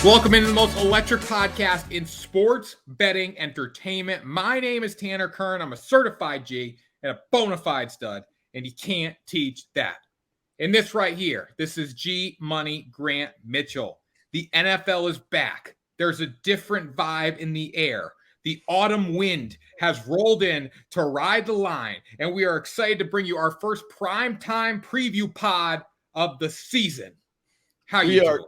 Welcome into the most electric podcast in sports betting entertainment. My name is Tanner Kern. I'm a certified G and a bona fide stud, and you can't teach that. And this right here, this is G Money Grant Mitchell. The NFL is back. There's a different vibe in the air. The autumn wind has rolled in to ride the line, and we are excited to bring you our first primetime preview pod of the season. How you doing?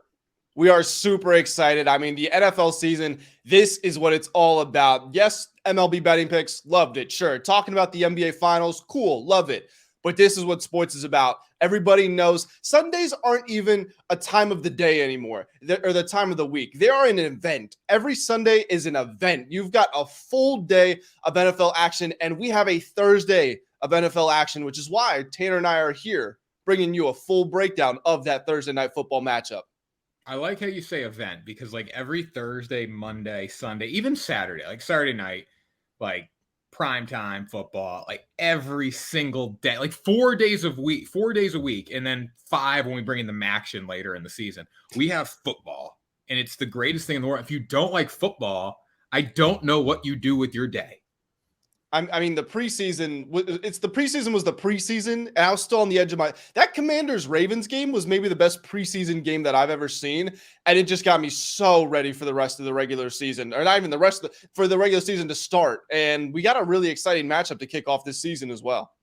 We are super excited. I mean, the NFL season, this is what it's all about. Yes, MLB betting picks, loved it. Sure. Talking about the NBA finals, cool, love it. But this is what sports is about. Everybody knows Sundays aren't even a time of the day anymore, or the time of the week. They are an event. Every Sunday is an event. You've got a full day of NFL action, and we have a Thursday of NFL action, which is why Tanner and I are here bringing you a full breakdown of that Thursday night football matchup. I like how you say event because like every Thursday, Monday, Sunday, even Saturday, like Saturday night, like primetime football, like every single day, like 4 days a week, and then 5 when we bring in the action later in the season. We have football, and it's the greatest thing in the world. If you don't like football, I don't know what you do with your day. I mean, the preseason was the preseason, and I was still on the edge of that Commanders-Ravens game was maybe the best preseason game that I've ever seen, and it just got me so ready for the rest of the regular season, or not even for the regular season to start. And we got a really exciting matchup to kick off this season as well.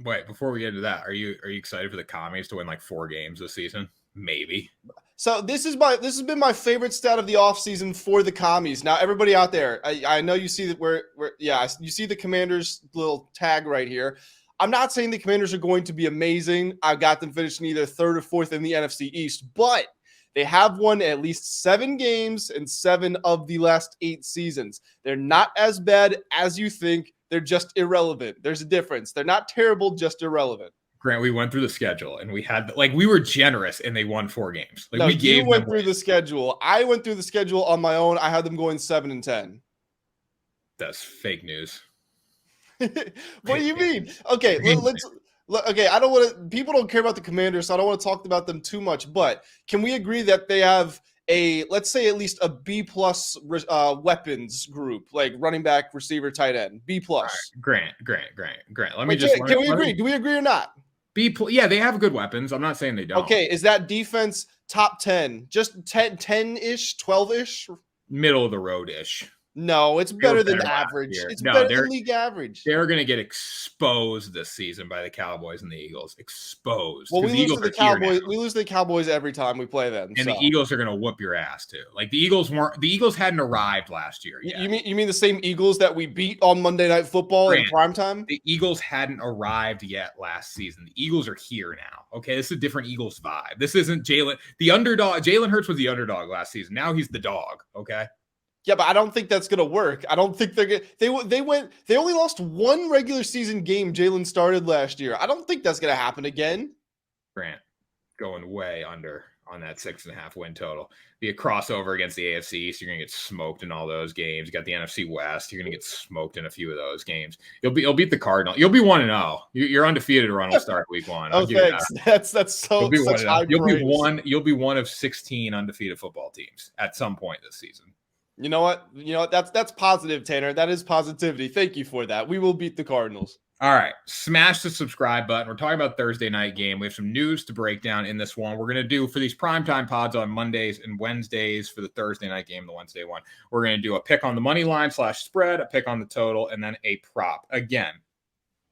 Wait, before we get into that, are you excited for the Commies to win like 4 games this season? Maybe. So this has been my favorite stat of the offseason for the Commies. Now, everybody out there, I know you see that you see the Commanders little tag right here. I'm not saying the Commanders are going to be amazing. I've got them finishing either 3rd or 4th in the NFC East, but they have won at least 7 games in 7 of the last 8 seasons. They're not as bad as you think. They're just irrelevant. There's a difference. They're not terrible, just irrelevant. Grant, we went through the schedule and we were generous and they won 4 games. Like, no, you went through the schedule. I went through the schedule on my own. I had them going 7-10. That's fake news. What do you mean? Okay, okay. I don't want to. People don't care about the Commanders, so I don't want to talk about them too much. But can we agree that they have let's say at least a B+ weapons group, like running back, receiver, tight end, B+. Right, Grant. Can we agree? Do we agree or not? B+. Yeah, they have good weapons. I'm not saying they don't. Okay, is that defense top 10? Just 10-ish, 12-ish? Middle of the road-ish. No, it's better than average. It's better than league average. They're going to get exposed this season by the Cowboys and the Eagles. Exposed. Well, we lose to the Cowboys. We lose to the Cowboys every time we play them. And the Eagles are going to whoop your ass too. Like the Eagles hadn't arrived last year yet. You mean the same Eagles that we beat on Monday Night Football in primetime? The Eagles hadn't arrived yet last season. The Eagles are here now. Okay, this is a different Eagles vibe. This isn't Jalen. The underdog. Jalen Hurts was the underdog last season. Now he's the dog. Okay. Yeah, but I don't think that's going to work. I don't think they only lost 1 regular season game Jalen started last year. I don't think that's going to happen again. Grant, going way under on that 6.5 win total. Be a crossover against the AFC East. You're going to get smoked in all those games. You got the NFC West. You're going to get smoked in a few of those games. You'll beat the Cardinals. You'll be 1-0. You're undefeated to run will start week 1. Oh, thanks. That's so. You'll be one of 16 undefeated football teams at some point this season. You know what? That's positive, Tanner. That is positivity. Thank you for that. We will beat the Cardinals. All right. Smash the subscribe button. We're talking about Thursday night game. We have some news to break down in this one. We're going to do for these primetime pods on Mondays and Wednesdays for the Thursday night game, the Wednesday one. We're going to do a pick on the money line / spread, a pick on the total, and then a prop. Again,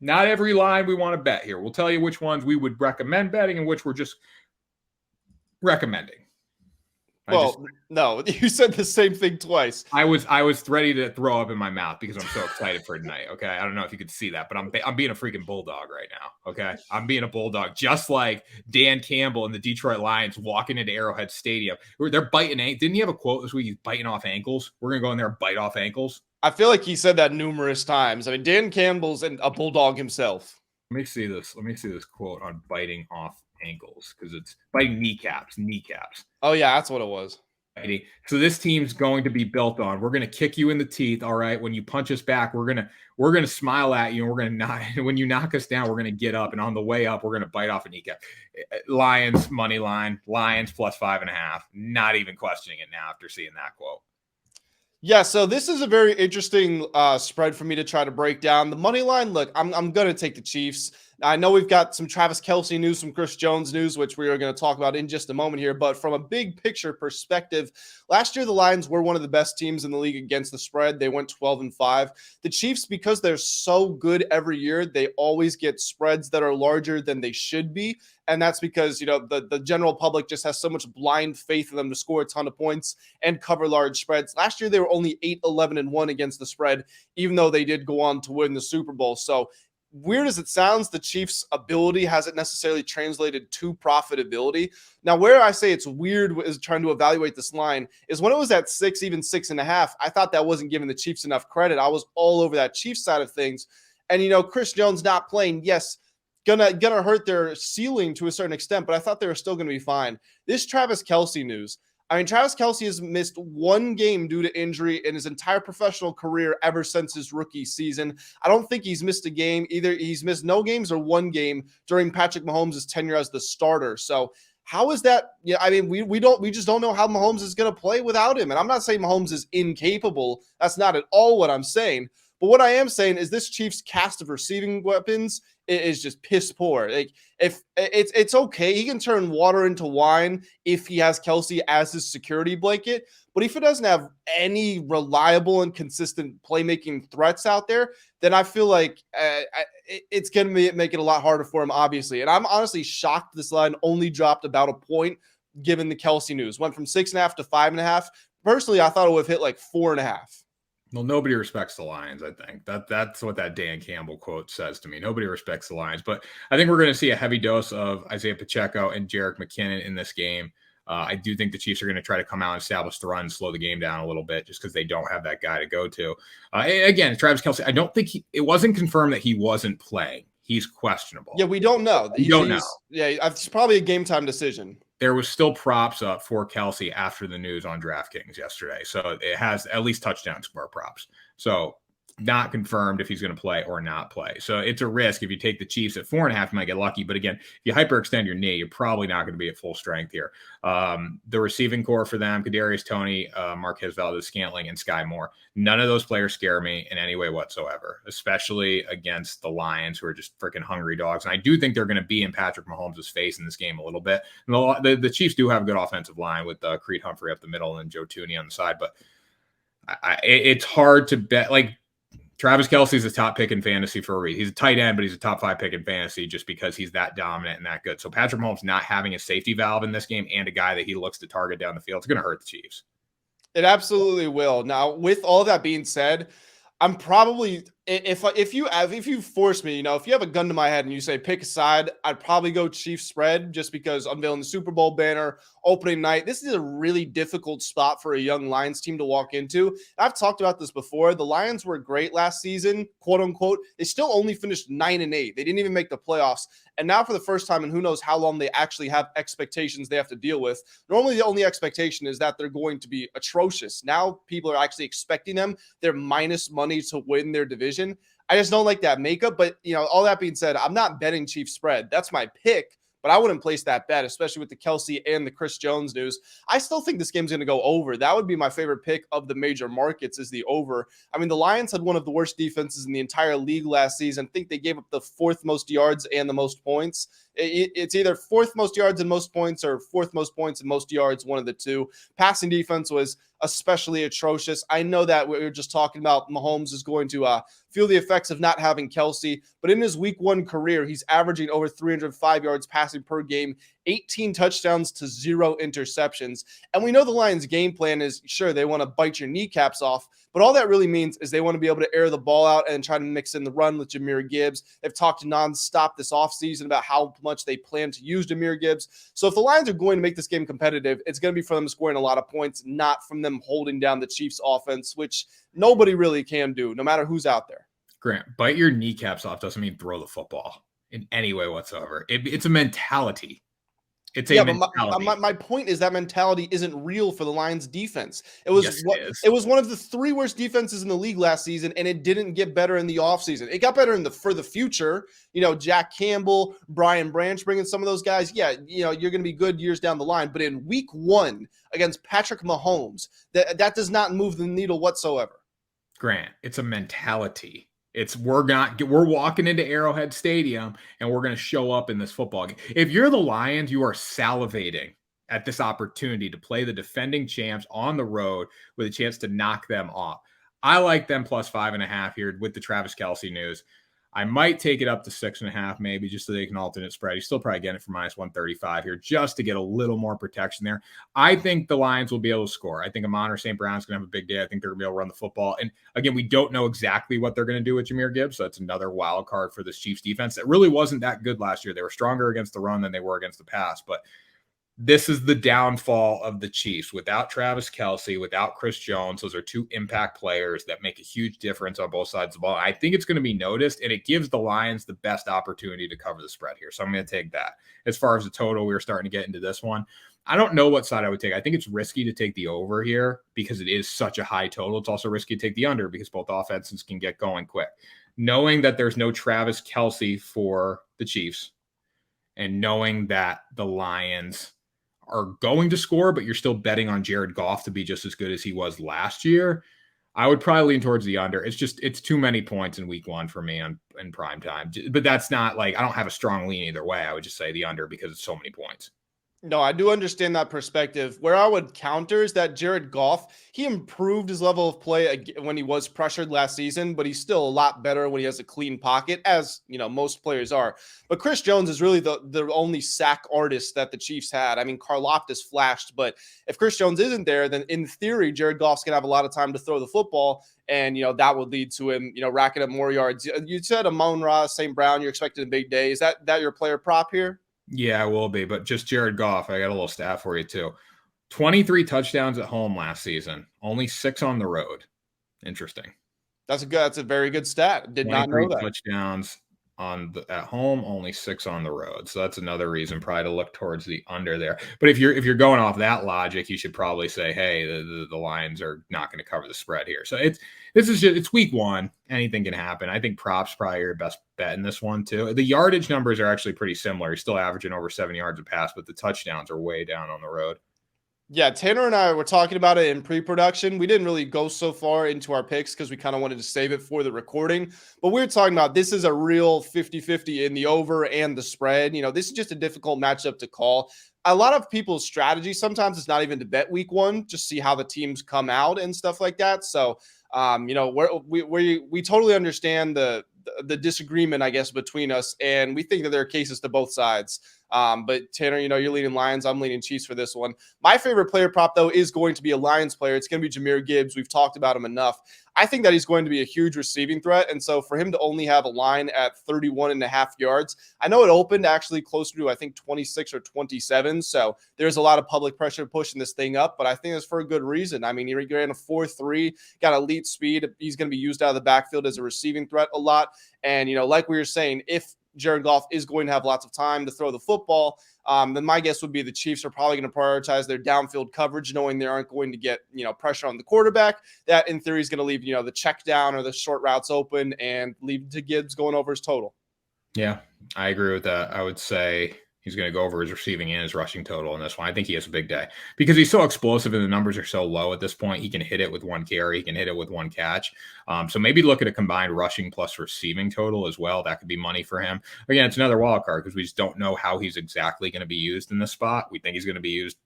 not every line we want to bet here. We'll tell you which ones we would recommend betting and which we're just recommending. No, you said the same thing twice. I was ready to throw up in my mouth because I'm so excited for tonight. Okay, I don't know if you could see that, but I'm being a freaking bulldog right now. Okay, I'm being a bulldog, just like Dan Campbell and the Detroit Lions walking into Arrowhead Stadium. They're biting. Didn't he have a quote this week? He's biting off ankles. We're gonna go in there and bite off ankles. I feel like he said that numerous times. I mean, Dan Campbell's a bulldog himself. Let me see this quote on biting off ankles because it's biting kneecaps. Oh yeah, that's what it was. So this team's going to be built on, we're going to kick you in the teeth. All right. When you punch us back, we're going to smile at you, and we're going to not, when you knock us down, we're going to get up. And on the way up, we're going to bite off a kneecap. Lions money line, Lions plus 5.5. Not even questioning it now after seeing that quote. Yeah, so this is a very interesting spread for me to try to break down. The money line, look, I'm going to take the Chiefs. I know we've got some Travis Kelce news, some Chris Jones news, which we are going to talk about in just a moment here. But from a big picture perspective, last year the Lions were one of the best teams in the league against the spread. They went 12-5. The Chiefs, because they're so good every year, they always get spreads that are larger than they should be. And that's because, the general public just has so much blind faith in them to score a ton of points and cover large spreads. Last year, they were only 8-11-1 against the spread, even though they did go on to win the Super Bowl. So weird as it sounds, the Chiefs' ability hasn't necessarily translated to profitability. Now, where I say it's weird is trying to evaluate this line is when it was at 6, even 6.5, I thought that wasn't giving the Chiefs enough credit. I was all over that Chiefs side of things. And, Chris Jones not playing, yes, gonna hurt their ceiling to a certain extent, but I thought they were still gonna be fine. This Travis Kelce news. I mean, Travis Kelce has missed one game due to injury in his entire professional career ever since his rookie season. I don't think he's missed a game. Either he's missed no games or one game during Patrick Mahomes' tenure as the starter. So how is that? Yeah, I mean, we just don't know how Mahomes is going to play without him. And I'm not saying Mahomes is incapable. That's not at all what I'm saying. But what I am saying is this Chiefs cast of receiving weapons is just piss poor. Like, if it's okay, he can turn water into wine if he has Kelce as his security blanket. But if he doesn't have any reliable and consistent playmaking threats out there, then I feel like it's going to make it a lot harder for him, obviously. And I'm honestly shocked this line only dropped about a point given the Kelce news. Went from 6.5 to 5.5. Personally, I thought it would have hit like 4.5. Well, nobody respects the Lions, I think. That's what that Dan Campbell quote says to me. Nobody respects the Lions. But I think we're going to see a heavy dose of Isaiah Pacheco and Jerick McKinnon in this game. I do think the Chiefs are going to try to come out and establish the run, slow the game down a little bit, just because they don't have that guy to go to. Again, Travis Kelce, I don't think it wasn't confirmed that he wasn't playing. He's questionable. Yeah, we don't know. We don't know. Yeah, it's probably a game time decision. There was still props up for Kelce after the news on DraftKings yesterday. So it has at least touchdown score props. So not confirmed if he's going to play or not play. So it's a risk. If you take the Chiefs at 4.5, you might get lucky. But again, if you hyperextend your knee, you're probably not going to be at full strength here. The receiving core for them, Kadarius Toney, Marquez Valdez-Scantling, and Sky Moore. None of those players scare me in any way whatsoever, especially against the Lions, who are just freaking hungry dogs. And I do think they're going to be in Patrick Mahomes' face in this game a little bit. And the Chiefs do have a good offensive line with Creed Humphrey up the middle and Joe Thuney on the side. But it's hard to bet. Like, Travis Kelce is a top pick in fantasy for a reason. He's a tight end, but he's a top 5 pick in fantasy just because he's that dominant and that good. So Patrick Mahomes not having a safety valve in this game and a guy that he looks to target down the field, it's going to hurt the Chiefs. It absolutely will. Now, with all that being said, I'm probably if you force me, if you have a gun to my head and you say pick a side, I'd probably go Chiefs spread just because unveiling the Super Bowl banner, opening night. This is a really difficult spot for a young Lions team to walk into. I've talked about this before. The Lions were great last season, quote unquote. They still only finished 9-8. They didn't even make the playoffs. And now for the first time, and who knows how long they actually have expectations they have to deal with. Normally, the only expectation is that they're going to be atrocious. Now people are actually expecting them. They're minus money to win their division. I just don't like that makeup. But, all that being said, I'm not betting Chiefs spread. That's my pick. But I wouldn't place that bet, especially with the Kelce and the Chris Jones news. I still think this game's going to go over. That would be my favorite pick of the major markets is the over. I mean, the Lions had one of the worst defenses in the entire league last season. I think they gave up the 4th most yards and the most points. It's either 4th most yards and most points or 4th most points and most yards, one of the two. Passing defense was especially atrocious. I know that we were just talking about Mahomes is going to feel the effects of not having Kelce, but in his week 1 career, he's averaging over 305 yards passing per game, 18 touchdowns to 0 interceptions. And we know the Lions' game plan is, sure, they want to bite your kneecaps off, but all that really means is they want to be able to air the ball out and try to mix in the run with Jahmyr Gibbs. They've talked nonstop this offseason about how much they plan to use Jahmyr Gibbs. So if the Lions are going to make this game competitive, it's going to be from them scoring a lot of points, not from them holding down the Chiefs' offense, which nobody really can do, no matter who's out there. Grant, bite your kneecaps off doesn't mean throw the football in any way whatsoever. It's a mentality. It's a Yeah, but mentality. my point is that mentality isn't real for the Lions defense. Yes, it is. It was one of the 3 worst defenses in the league last season, and it didn't get better in the offseason. It got better for the future. Jack Campbell, Brian Branch, bringing some of those guys. Yeah, you're going to be good years down the line. But in week 1 against Patrick Mahomes, that does not move the needle whatsoever. Grant, it's a mentality. We're walking into Arrowhead Stadium and we're going to show up in this football game. If you're the Lions, you are salivating at this opportunity to play the defending champs on the road with a chance to knock them off. I like them plus 5.5 here with the Travis Kelce news. I might take it up to 6.5, maybe, just so they can alternate spread. You still probably get it for minus 135 here, just to get a little more protection there. I think the Lions will be able to score. I think Amon or St. Brown's going to have a big day. I think they're going to be able to run the football. And again, we don't know exactly what they're going to do with Jahmyr Gibbs. So that's another wild card for this Chiefs defense that really wasn't that good last year. They were stronger against the run than they were against the pass. But this is the downfall of the Chiefs. Without Travis Kelce, without Chris Jones, those are 2 impact players that make a huge difference on both sides of the ball. I think it's going to be noticed, and it gives the Lions the best opportunity to cover the spread here. So I'm going to take that. As far as the total, we were starting to get into this one. I don't know what side I would take. I think it's risky to take the over here because it is such a high total. It's also risky to take the under because both offenses can get going quick. Knowing that there's no Travis Kelce for the Chiefs and knowing that the Lions are going to score, but you're still betting on Jared Goff to be just as good as he was last year, I would probably lean towards the under. It's too many points in week 1 for me in prime time. But that's not like I don't have a strong lean either way. I would just say the under because it's so many points. No, I do understand that perspective. Where I would counter is that Jared Goff, he improved his level of play when he was pressured last season, but he's still a lot better when he has a clean pocket, as most players are. But Chris Jones is really the only sack artist that the Chiefs had. I mean, Karlaftis flashed, but if Chris Jones isn't there, then in theory, Jared Goff's gonna have a lot of time to throw the football, and that would lead to him, racking up more yards. You said Amon-Ra St. Brown, you're expecting a big day. Is that your player prop here? Yeah, it will be, but just Jared Goff. I got a little stat for you too. 23 touchdowns at home last season, only 6 on the road. Interesting. That's a very good stat. Did not know that. Touchdowns at home, only 6 on the road. So that's another reason probably to look towards the under there. But if you're going off that logic, you should probably say, hey, the Lions are not going to cover the spread here. So it's week 1. Anything can happen. I think props probably your best bet in this one too. The yardage numbers are actually pretty similar. You're still averaging over 7 yards a pass, but the touchdowns are way down on the road. Yeah, Tanner and I were talking about it in pre-production. We didn't really go so far into our picks because we kind of wanted to save it for the recording. But we were talking about this is a real 50-50 in the over and the spread. This is just a difficult matchup to call. A lot of people's strategy sometimes it's not even to bet week 1, just see how the teams come out and stuff like that. So, we totally understand the disagreement, I guess, between us, and we think that there are cases to both sides. But Tanner, you're leaning Lions. I'm leaning Chiefs for this one. My favorite player prop, though, is going to be a Lions player. It's going to be Jahmyr Gibbs. We've talked about him enough. I think that he's going to be a huge receiving threat. And so for him to only have a line at 31.5 yards, I know it opened actually closer to, I think, 26 or 27. So there's a lot of public pressure pushing this thing up, but I think it's for a good reason. I mean, he ran a 4.3, got elite speed. He's going to be used out of the backfield as a receiving threat a lot. And, like we were saying, if Jared Goff is going to have lots of time to throw the football, then my guess would be the Chiefs are probably going to prioritize their downfield coverage, knowing they aren't going to get, pressure on the quarterback. That in theory is going to leave, the check down or the short routes open and leave to Gibbs going over his total. Yeah, I agree with that. I would say he's going to go over his receiving and his rushing total in this one. I think he has a big day because he's so explosive and the numbers are so low at this point. He can hit it with 1 carry. He can hit it with 1 catch. So maybe look at a combined rushing plus receiving total as well. That could be money for him. Again, it's another wild card because we just don't know how he's exactly going to be used in this spot. We think he's going to be used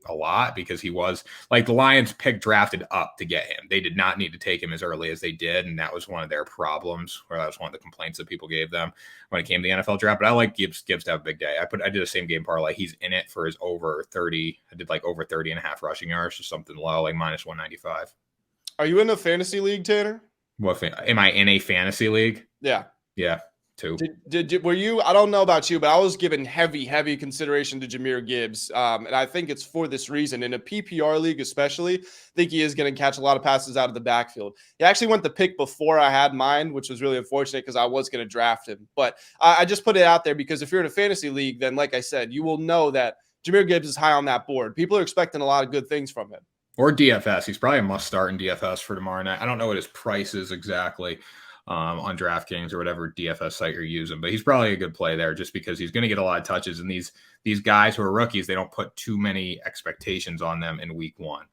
a lot because he was like the Lions drafted up to get him. They did not need to take him as early as they did. And that was one of their problems, or that was one of the complaints that people gave them when it came to the NFL draft. But I like Gibbs to have a big day. I did a same game parlay. He's in it for his over 30. I did like over 30.5 rushing yards or something low, like minus 195. Are you in a fantasy league, Tanner? Am I in a fantasy league? Yeah. Yeah. 2. Were you? I don't know about you, but I was giving heavy consideration to Jahmyr Gibbs, and I think it's for this reason. In a PPR league, especially, I think he is going to catch a lot of passes out of the backfield. He actually went the pick before I had mine, which was really unfortunate because I was going to draft him. But I just put it out there because if you're in a fantasy league, then like I said, you will know that Jahmyr Gibbs is high on that board. People are expecting a lot of good things from him. Or DFS. He's probably a must start in DFS for tomorrow night. I don't know what his price is exactly on DraftKings or whatever DFS site you're using, but he's probably a good play there just because he's going to get a lot of touches. And these guys who are rookies, they don't put too many expectations on them in week one.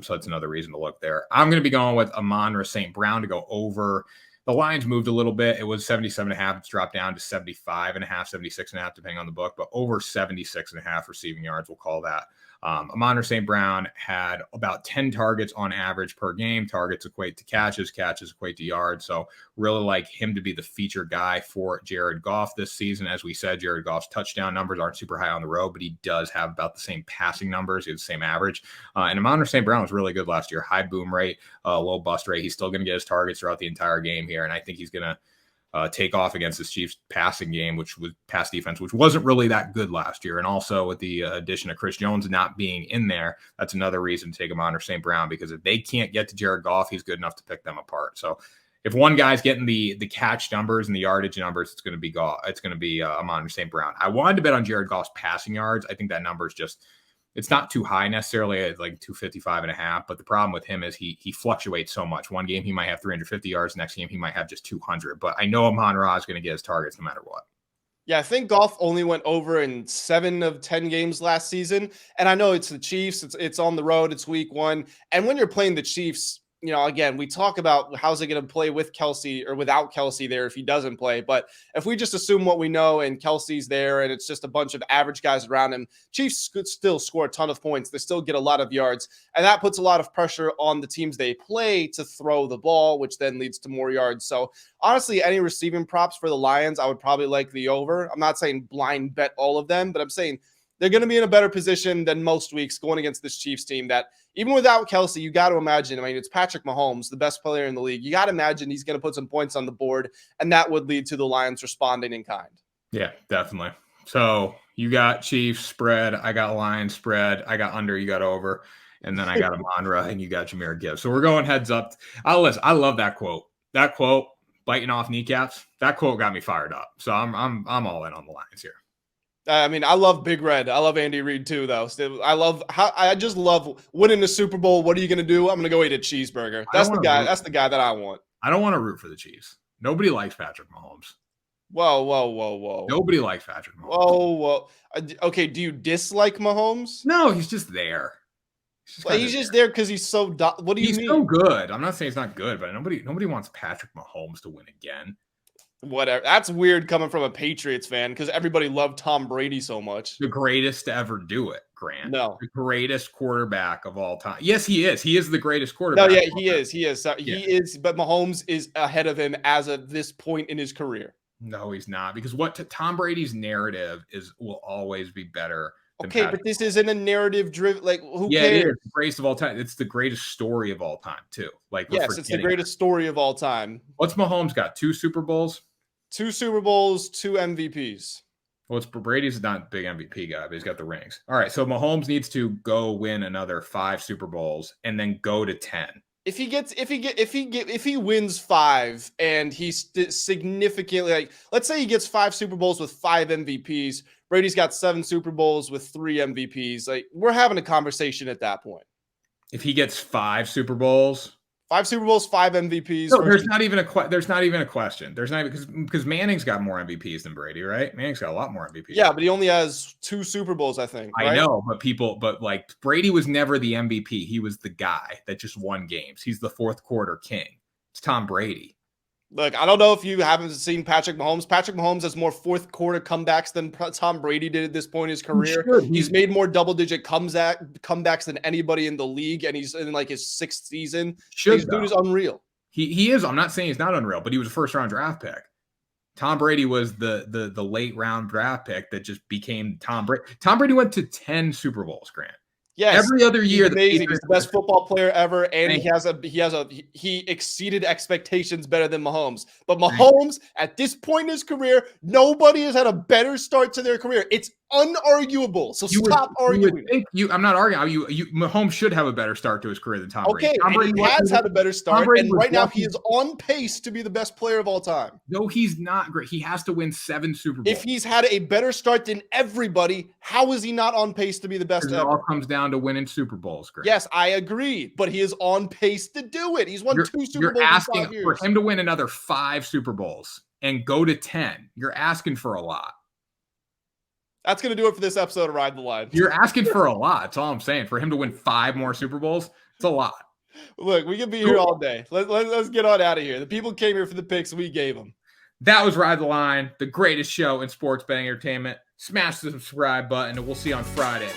So that's another reason to look there. I'm going to be going with Amon-Ra St. Brown to go over. The line's moved a little bit. It was 77.5. It's dropped down to 75.5, 76.5, depending on the book, but over 76.5 receiving yards, we'll call that. Amon-Ra St. Brown had about 10 targets on average per game. Targets equate to catches equate to yards. So really like him to be the feature guy for Jared Goff this season. As we said, Jared Goff's touchdown numbers aren't super high on the road, but he does have about the same passing numbers. He has the same average. And Amon-Ra St. Brown was really good last year. High boom rate, low bust rate. He's still going to get his targets throughout the entire game here. And I think he's going to take off against this Chiefs passing game, which was pass defense, which wasn't really that good last year. And also with the addition of Chris Jones not being in there, that's another reason to take Amon-Ra St. Brown, because if they can't get to Jared Goff, he's good enough to pick them apart. So if one guy's getting the catch numbers and the yardage numbers, it's going to be Goff. It's going to be Amon-Ra St. Brown. I wanted to bet on Jared Goff's passing yards. I think that number is just, it's not too high necessarily, at like 255.5, but the problem with him is he fluctuates so much. One game he might have 350 yards, next game he might have just 200. But I know Amon-Ra is going to get his targets no matter what. Yeah, I think Goff only went over in 7 of 10 games last season. And I know it's the Chiefs. It's on the road. It's week 1. And when you're playing the Chiefs, you know, again, we talk about how's it going to play with Kelce or without Kelce there if he doesn't play. But if we just assume what we know and Kelce's there and it's just a bunch of average guys around him, Chiefs could still score a ton of points. They still get a lot of yards. And that puts a lot of pressure on the teams they play to throw the ball, which then leads to more yards. So honestly, any receiving props for the Lions, I would probably like the over. I'm not saying blind bet all of them, but I'm saying they're going to be in a better position than most weeks going against this Chiefs team that even without Kelce, you got to imagine, I mean, it's Patrick Mahomes, the best player in the league. You got to imagine he's going to put some points on the board, and that would lead to the Lions responding in kind. Yeah, definitely. So you got Chiefs spread. I got Lions spread. I got under, you got over. And then I got Amon-Ra and you got Jahmyr Gibbs. So we're going heads up. I love that quote. That quote, biting off kneecaps, that quote got me fired up. So I'm all in on the Lions here. I mean, I love Big Red. I love Andy Reid too, though. I just love winning the Super Bowl. What are you going to do? I'm going to go eat a cheeseburger. That's the guy. That's the guy that I want. I don't want to root for the Chiefs. Nobody likes Patrick Mahomes. Whoa. Nobody likes Patrick Mahomes. Whoa. Okay, do you dislike Mahomes? No, he's just there. He's just there because he's so. What do you mean? He's so good. I'm not saying he's not good, but nobody wants Patrick Mahomes to win again. Whatever. That's weird coming from a Patriots fan because everybody loved Tom Brady so much. The greatest to ever do it, Grant. No. The greatest quarterback of all time. Yes, he is. He is the greatest quarterback. No, yeah, he is. He is. He is. But Mahomes is ahead of him as of this point in his career. No, he's not. Because Tom Brady's narrative will always be better. Okay, but this isn't a narrative driven. Like, who cares? Yeah, it is the greatest of all time. It's the greatest story of all time, too. Like, yes, it's the greatest story of all time. What's Mahomes got? 2 Super Bowls? 2 Super Bowls, 2 MVPs. Well, Brady's not a big MVP guy, but he's got the rings. All right, so Mahomes needs to go win another 5 Super Bowls and then go to 10. If he wins 5 and he's significantly, like, let's say he gets 5 Super Bowls with 5 MVPs, Brady's got 7 Super Bowls with 3 MVPs. Like, we're having a conversation at that point. If he gets 5 Super Bowls, 5 Super Bowls, 5 MVPs. No, there's not even a question. There's not because Manning's got more MVPs than Brady, right? Manning's got a lot more MVPs. Yeah, but he only has 2 Super Bowls, I think. Right? I know, but like Brady was never the MVP. He was the guy that just won games. He's the fourth quarter king. It's Tom Brady. Look, I don't know if you haven't seen Patrick Mahomes. Patrick Mahomes has more fourth quarter comebacks than Tom Brady did at this point in his career. He's made more double-digit comebacks than anybody in the league, and he's in like his 6th season. This dude is unreal. He is. I'm not saying he's not unreal, but he was a first-round draft pick. Tom Brady was the late-round draft pick that just became Tom Brady. Tom Brady went to 10 Super Bowls, Grant. Yes, every other year, amazing. He's the best football player ever, and he exceeded expectations better than Mahomes. But Mahomes, at this point in his career, nobody has had a better start to their career. It's unarguable. So stop arguing. I'm not arguing. Mahomes should have a better start to his career than Tom Brady. Okay, Tom Brady he has had a better start, and right now he is on pace to be the best player of all time. No, he's not great. He has to win 7 Super Bowls. If he's had a better start than everybody, how is he not on pace to be the best ever? It all comes down to winning Super Bowls, Greg. Yes, I agree, but he is on pace to do it. He's won 2 Super Bowls You're asking in 5 years. for him to win another 5 Super Bowls and go to 10. You're asking for a lot. That's going to do it for this episode of Ride the Line. You're asking for a lot. That's all I'm saying. For him to win 5 more Super Bowls, it's a lot. Look, we can be here all day. Let's get on out of here. The people came here for the picks we gave them. That was Ride the Line, the greatest show in sports betting entertainment. Smash the subscribe button, and we'll see you on Friday.